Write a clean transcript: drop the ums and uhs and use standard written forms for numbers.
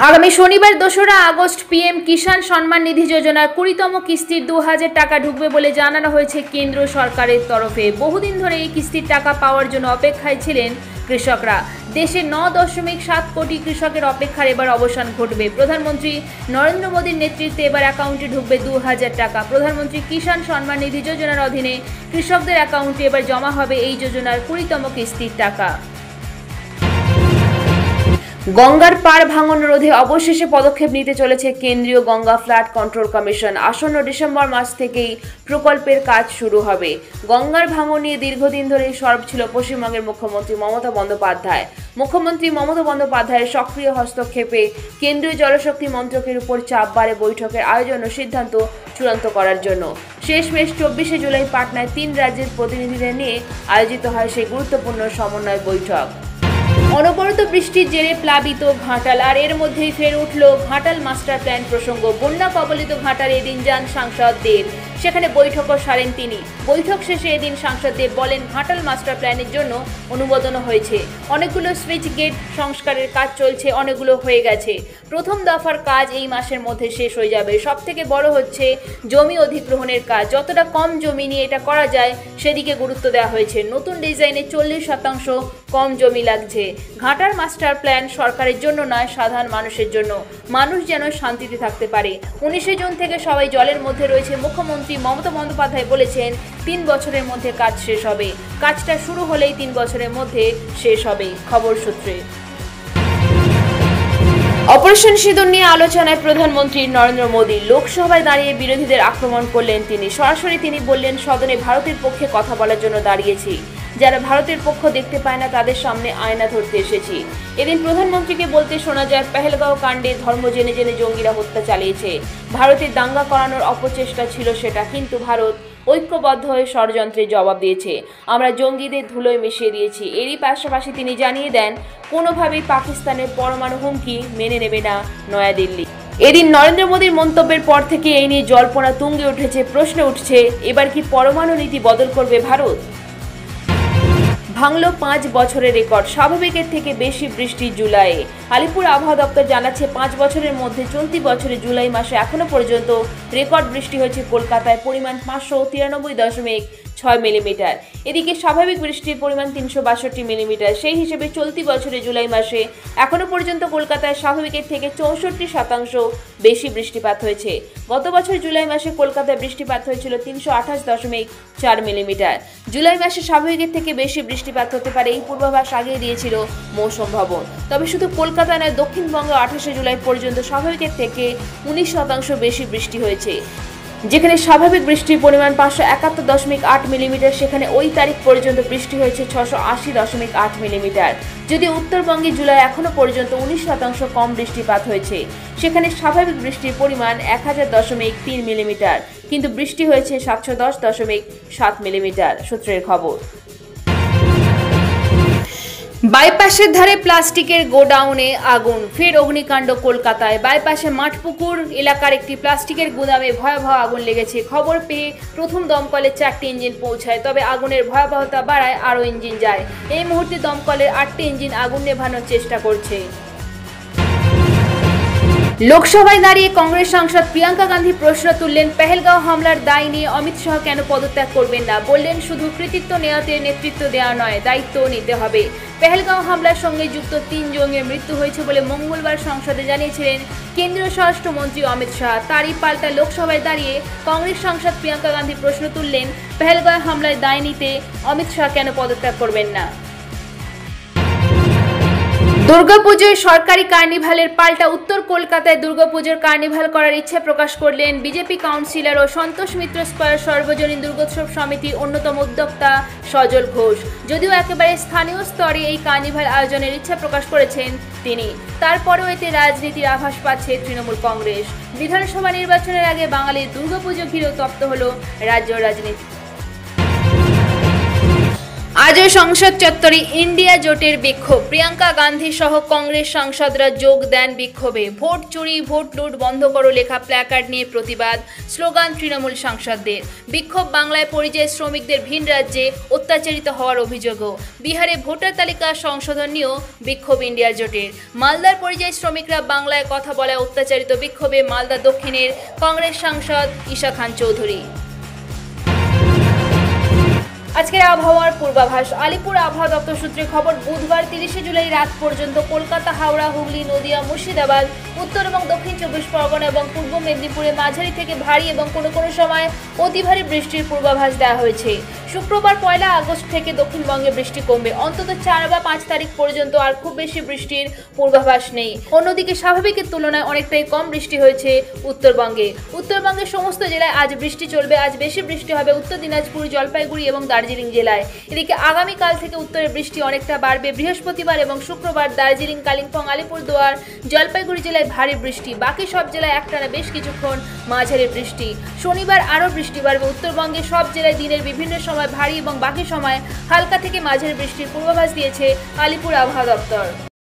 আগামী শনিবার ২রা আগস্ট পিএম কিষাণ সম্মান নিধি যোজনার ২০তম কিস্তির ২,০০০ টাকা ঢুকবে বলে জানানো হয়েছে কেন্দ্র সরকারের তরফে। বহুদিন ধরে এই কিস্তির টাকা পাওয়ার জন্য অপেক্ষায় ছিলেন কৃষকরা। দেশের ৯.৭ কোটি কৃষকের অপেক্ষার এবার অবসান ঘটবে। প্রধানমন্ত্রী নরেন্দ্র মোদীর নেতৃত্বে এবার অ্যাকাউন্টে ঢুকবে ২,০০০ টাকা। প্রধানমন্ত্রী কিষাণ সম্মান নিধি যোজনার অধীনে কৃষকদের অ্যাকাউন্টে এবার জমা হবে এই যোজনার ২০তম কিস্তির টাকা। গঙ্গার পাড় ভাঙন রোধে অবশেষে পদক্ষেপ নিতে চলেছে কেন্দ্রীয় গঙ্গা ফ্লাড কন্ট্রোল কমিশন। আসন্ন ডিসেম্বর মাস থেকেই প্রকল্পের কাজ শুরু হবে। গঙ্গার ভাঙন নিয়ে দীর্ঘদিন ধরেই সরব ছিল পশ্চিমবঙ্গের মুখ্যমন্ত্রী মমতা বন্দ্যোপাধ্যায়। মুখ্যমন্ত্রী মমতা বন্দ্যোপাধ্যায়ের সক্রিয় হস্তক্ষেপে কেন্দ্রীয় জলশক্তি মন্ত্রকের উপর চাপ বাড়ে বৈঠকের আয়োজন ও সিদ্ধান্ত চূড়ান্ত করার জন্য। শেষমেশ ২৪শে জুলাই পাটনায় ৩ রাজ্যের প্রতিনিধিদের নিয়ে আয়োজিত হয় সেই গুরুত্বপূর্ণ সমন্বয় বৈঠক। অনবরত বৃষ্টির জেরে প্লাবিত ঘাটাল, আর এর মধ্যেই ফের উঠল ঘাটাল মাস্টার প্ল্যান প্রসঙ্গ। বন্যা কবলিত ঘাটাল এদিন যান সাংসদ দেব, সেখানে বৈঠকও সারেন তিনি। বৈঠক শেষে এদিন সাংসদ দেব বলেন, ঘাটাল মাস্টার প্ল্যানের জন্য অনুমোদনও হয়েছে, অনেকগুলো সুইচ গেট সংস্কারের কাজ চলছে, অনেকগুলো হয়ে গেছে। প্রথম দফার কাজ এই মাসের মধ্যে শেষ হয়ে যাবে। সব থেকে বড় হচ্ছে জমি অধিগ্রহণের কাজ, যতটা কম জমি নিয়ে এটা করা যায় সেদিকে গুরুত্ব দেওয়া হয়েছে। নতুন ডিজাইনে 40% কম জমি লাগছে। ঘাটাল মাস্টার প্ল্যান সরকারের জন্য নয়, সাধারণ মানুষের জন্য, মানুষ যেন শান্তিতে থাকতে পারে। 19শে জুন থেকে সবাই জলের মধ্যে রয়েছে। মুখ্যমন্ত্রী মমতা বন্দ্যোপাধ্যায় বলেছেন 3 বছরের মধ্যে কাজ শেষ হবে। কাজটা শুরু হলেই 3 বছরের মধ্যে শেষ হবে। খবর সূত্রে। অপারেশন সিঁদুর নিয়ে আলোচনায় প্রধানমন্ত্রী নরেন্দ্র মোদী। লোকসভায় দাঁড়িয়ে বিরোধীদের আক্রমণ করলেন তিনি। সরাসরি তিনি বললেন, সদনে ভারতের পক্ষে কথা বলার জন্য দাঁড়িয়েছি। যারা ভারতের পক্ষ দেখতে পায় না তাদের সামনে আয়না ধরতে এসেছি। এদিন প্রধানমন্ত্রীকে বলতে শোনা যায়, পেহেলগাঁও কাণ্ডে ধর্ম জেনে জেনে জঙ্গিরা হত্যা চালিয়েছে। ভারতের দাঙ্গা করানোর অপচেষ্টা ছিল সেটা, কিন্তু ভারত ঐক্যবদ্ধ হয়ে ষড়যন্ত্রের জবাব দিয়েছে। আমরা জঙ্গিদের ধুলোয় মিশিয়ে দিয়েছি। এরই পাশাপাশি তিনি জানিয়ে দেন, কোনোভাবেই পাকিস্তানের পরমাণু হুমকি মেনে নেবে না নয়াদিল্লি। এদিন নরেন্দ্র মোদীর মন্তব্যের পর থেকে এই নিয়ে জল্পনা তুঙ্গে উঠেছে। প্রশ্ন উঠছে, এবার কি পরমাণু নীতি বদল করবে ভারত? ভাঙল 5 বছরের রেকর্ড, স্বাভাবিকের থেকে বেশি বৃষ্টি জুলাইয়ে। আলিপুর আবহাওয়া দপ্তর জানাচ্ছে 5 বছরের মধ্যে চলতি বছরে জুলাই মাসে এখনো পর্যন্ত রেকর্ড বৃষ্টি হয়েছে কলকাতায়, পরিমাণ 593.6 মিলিমিটার। এদিকে স্বাভাবিক বৃষ্টির পরিমাণ 362 মিলিমিটার। সেই হিসেবে চলতি বছরে জুলাই মাসে এখনো পর্যন্ত কলকাতায় স্বাভাবিকের থেকে 64% বেশি বৃষ্টিপাত হয়েছে। গত বছর জুলাই মাসে কলকাতায় বৃষ্টিপাত হয়েছিল 328.4 মিলিমিটার। জুলাই মাসে স্বাভাবিকের থেকে বেশি বৃষ্টিপাত হতে পারে এই পূর্বাভাস আগিয়ে দিয়েছিল মৌসুম ভবন। তবে শুধু কলকাতা নয়, দক্ষিণবঙ্গে 28শে জুলাই পর্যন্ত স্বাভাবিকের থেকে 19% বেশি বৃষ্টি হয়েছে। যেখানে স্বাভাবিক বৃষ্টির পরিমাণ 571.8 মিলিমিটার, সেখানে ওই তারিখ পর্যন্ত বৃষ্টি হয়েছে 680.8 মিলিমিটার। যদিও উত্তরবঙ্গে জুলাই এখনো পর্যন্ত 19% কম বৃষ্টিপাত হয়েছে, সেখানে স্বাভাবিক বৃষ্টির পরিমাণ 1000.3 মিলিমিটার, কিন্তু বৃষ্টি হয়েছে 710.7 মিলিমিটার। সূত্রের খবর। বাইপাসের ধারে প্লাস্টিকের গোডাউনে আগুন, ফের অগ্নিকাণ্ড কলকাতায়। বাইপাসে মাঠপুকুর এলাকার একটি প্লাস্টিকের গুদামে ভয়াবহ আগুন লেগেছে। খবর পেয়ে প্রথম দমকলের 4টি ইঞ্জিন পৌঁছায়, তবে আগুনের ভয়াবহতা বাড়ায় আরও ইঞ্জিন যায়। এই মুহূর্তে দমকলের 8টি ইঞ্জিন আগুন নেভানোর চেষ্টা করছে। লোকসভায় দাঁড়িয়ে কংগ্রেস সাংসদ প্রিয়াঙ্কা গান্ধী প্রশ্ন তুললেন, পেহেলগাঁও হামলার দায় নিয়ে অমিত শাহ কেন পদত্যাগ করবেন না। বললেন, শুধু কৃতিত্ব নেওয়াতে নেতৃত্ব দেওয়া নয়, দায়িত্ব নিতে হবে। পেহেলগাঁও হামলার সঙ্গে যুক্ত 3 জঙ্গির মৃত্যু হয়েছে বলে মঙ্গলবার সংসদে জানিয়েছিলেন কেন্দ্রীয় স্বরাষ্ট্রমন্ত্রী অমিত শাহ। তারই পাল্টা লোকসভায় দাঁড়িয়ে কংগ্রেস সাংসদ প্রিয়াঙ্কা গান্ধী প্রশ্ন তুললেন, পেহেলগাঁও হামলার দায় নিতে অমিত শাহ কেন পদত্যাগ করবেন না। দুর্গাপুজোয় সরকারি কার্নিভালের পাল্টা উত্তর কলকাতায় দুর্গাপুজোর কার্নিভাল করার ইচ্ছে প্রকাশ করলেন বিজেপি কাউন্সিলর ও সন্তোষ মিত্র স্কয়ার সর্বজনীন দুর্গোৎসব সমিতির অন্যতম উদ্যোক্তা সজল ঘোষ। যদিও একেবারে স্থানীয় স্তরে এই কার্নিভাল আয়োজনের ইচ্ছা প্রকাশ করেছেন তিনি, তারপরেও এতে রাজনীতির আভাস পাচ্ছে তৃণমূল কংগ্রেস। বিধানসভা নির্বাচনের আগে বাঙালির দুর্গাপুজো ঘিরেও তপ্ত হল রাজ্য রাজনীতি। আজও সংসদ চত্বরে ইন্ডিয়া জোটের বিক্ষোভ। প্রিয়াঙ্কা গান্ধী সহ কংগ্রেস সাংসদরা যোগ দেন বিক্ষোভে। ভোট চুরি, ভোট লুট বন্ধ করো লেখা প্ল্যাকার্ড নিয়ে প্রতিবাদ, স্লোগান তৃণমূল সাংসদদের। বিক্ষোভ বাংলায় পরিযায়ী শ্রমিকদের ভিন রাজ্যে অত্যাচারিত হওয়ার অভিযোগও। বিহারে ভোটার তালিকা সংশোধন নিয়েও বিক্ষোভ ইন্ডিয়া জোটের। মালদার পরিযায়ী শ্রমিকরা বাংলায় কথা বলায় অত্যাচারিত বিক্ষোভে মালদা দক্ষিণের কংগ্রেস সাংসদ ঈশা খান চৌধুরী। আজকের আবহাওয়ার পূর্বাভাস। আলিপুর আবহাওয়া দপ্তর সূত্রে খবর, বুধবার 30শে জুলাই রাত পর্যন্ত কলকাতা, হাওড়া, হুগলি, নদিয়া, মুর্শিদাবাদ, উত্তর এবং দক্ষিণ 24 পরগনা এবং পূর্ব মেদিনীপুরে মাঝারি থেকে ভারী এবং কোনো কোনো সময় অতি ভারী বৃষ্টির পূর্বাভাস দেওয়া হয়েছে। শুক্রবার 1 আগস্ট থেকে দক্ষিণবঙ্গে বৃষ্টি কমবে। অন্তত 4 বা 5 তারিখ পর্যন্ত আর খুব বেশি বৃষ্টির পূর্বাভাস নেই। অন্যদিকে স্বাভাবিকের তুলনায় অনেকটাই কম বৃষ্টি হয়েছে উত্তরবঙ্গে। উত্তরবঙ্গের সমস্ত জেলায় আজ বৃষ্টি চলবে। আজ বেশি বৃষ্টি হবে উত্তর দিনাজপুর, জলপাইগুড়ি এবং দার্জিলিং জেলায়। এদিকে আগামীকাল থেকে উত্তরে বৃষ্টি অনেকটা বাড়বে। বৃহস্পতিবার এবং শুক্রবার দার্জিলিং, কালিম্পং, আলিপুরদুয়ার, জলপাইগুড়ি জেলায় ভারী বৃষ্টি। বাকি সব জেলায় একটানা বেশ কিছুক্ষণ মাঝারি বৃষ্টি। শনিবার আরও বৃষ্টি বাড়বে। উত্তরবঙ্গে সব জেলায় দিনের বিভিন্ন সময় ভারী এবং বাকি সময় হালকা থেকে মাঝারি বৃষ্টির পূর্বাভাস দিয়েছে আলিপুর আবহাওয়া দপ্তর।